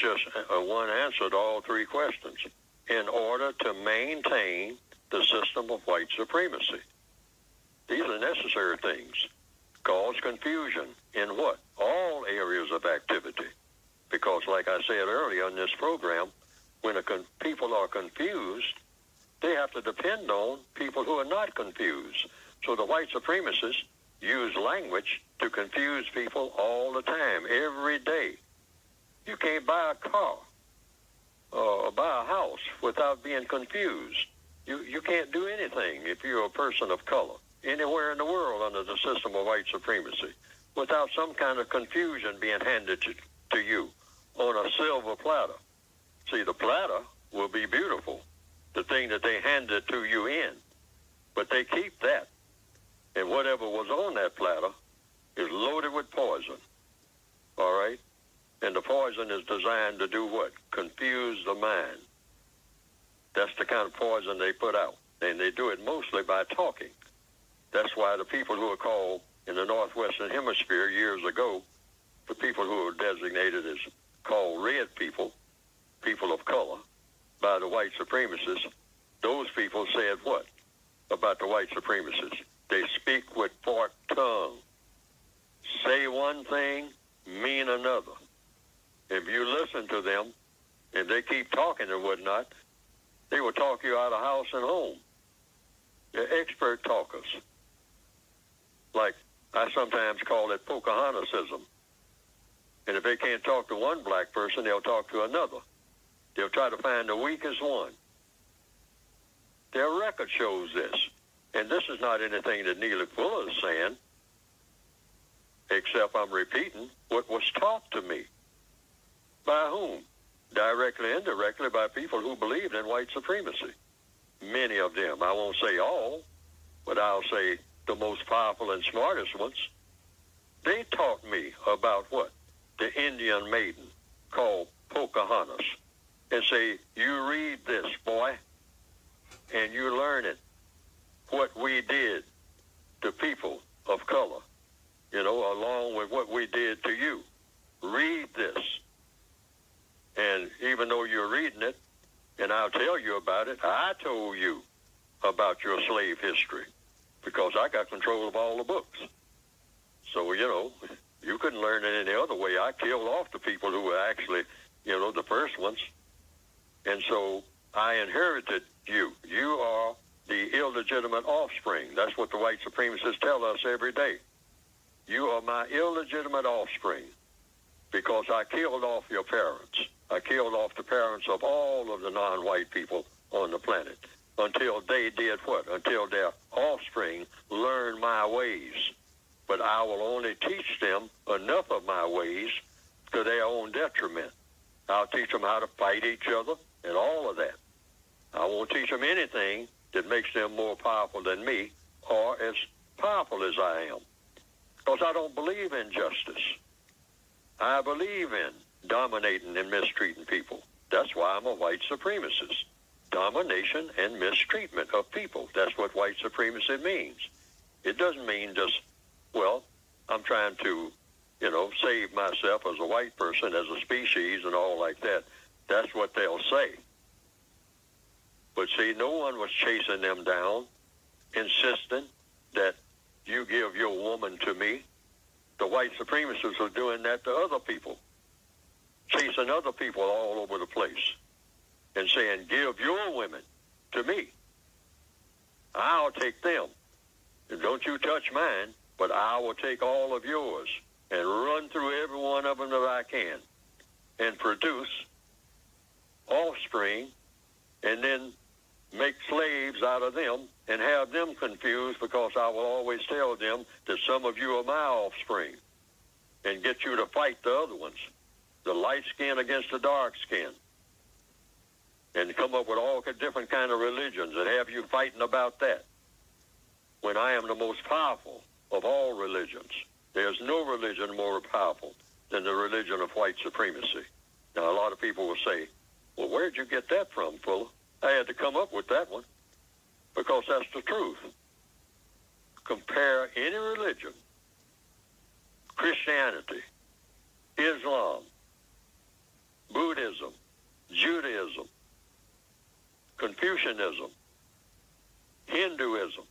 just one answer to all three questions. In order to maintain the system of white supremacy. These are necessary things. Cause confusion in what? All areas of activity. Because like I said earlier in this program, when people are confused, they have to depend on people who are not confused. So the white supremacists use language to confuse people all the time, every day. You can't buy a car or buy a house without being confused. You can't do anything if you're a person of color anywhere in the world under the system of white supremacy without some kind of confusion being handed to you on a silver platter. See, the platter will be beautiful, the thing that they handed to you in, but they keep that. And whatever was on that platter is loaded with poison, all right? And the poison is designed to do what? Confuse the mind. That's the kind of poison they put out. And they do it mostly by talking. That's why the people who are called in the Northwestern Hemisphere years ago, the people who were designated as called red people, people of color, by the white supremacists, those people said what about the white supremacists? They speak with forked tongue. Say one thing, mean another. If you listen to them, and they keep talking and whatnot, they will talk you out of house and home. They're expert talkers. Like I sometimes call it Pocahontaism. And if they can't talk to one black person, they'll talk to another. They'll try to find the weakest one. Their record shows this. And this is not anything that Neely Fuller is saying, except I'm repeating what was taught to me. By whom? Directly, indirectly, by people who believed in white supremacy. Many of them. I won't say all, but I'll say the most powerful and smartest ones. They taught me about what? The Indian maiden called Pocahontas. And say, you read this, boy, and you learn it. What we did to people of color, along with what we did to you. Read this. And even though you're reading it, and I'll tell you about it, I told you about your slave history because I got control of all the books. So, you couldn't learn it any other way. I killed off the people who were actually, the first ones. And so I inherited you. You are the illegitimate offspring. That's what the white supremacists tell us every day. You are my illegitimate offspring because I killed off your parents. I killed off the parents of all of the non-white people on the planet until they did what? Until their offspring learned my ways. But I will only teach them enough of my ways to their own detriment. I'll teach them how to fight each other and all of that. I won't teach them anything that makes them more powerful than me or as powerful as I am. Because I don't believe in justice. I believe in dominating and mistreating people. That's why I'm a white supremacist. Domination and mistreatment of people. That's what white supremacy means. It doesn't mean just, I'm trying to, save myself as a white person, as a species and all like that. That's what they'll say. But see, no one was chasing them down, insisting that you give your woman to me. The white supremacists are doing that to other people, chasing other people all over the place and saying, give your women to me. I'll take them. And don't you touch mine, but I will take all of yours and run through every one of them that I can and produce offspring and then make slaves out of them and have them confused because I will always tell them that some of you are my offspring and get you to fight the other ones, the light skin against the dark skin, and come up with all different kind of religions and have you fighting about that when I am the most powerful of all religions. There's no religion more powerful than the religion of white supremacy. Now, a lot of people will say, well, where'd you get that from, Fuller? I had to come up with that one because that's the truth. Compare any religion, Christianity, Islam, Buddhism, Confucianism, Hinduism,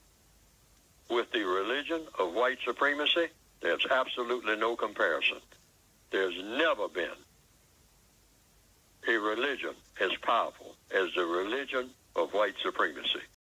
with the religion of white supremacy, there's absolutely no comparison. There's never been a religion as powerful as the religion of white supremacy.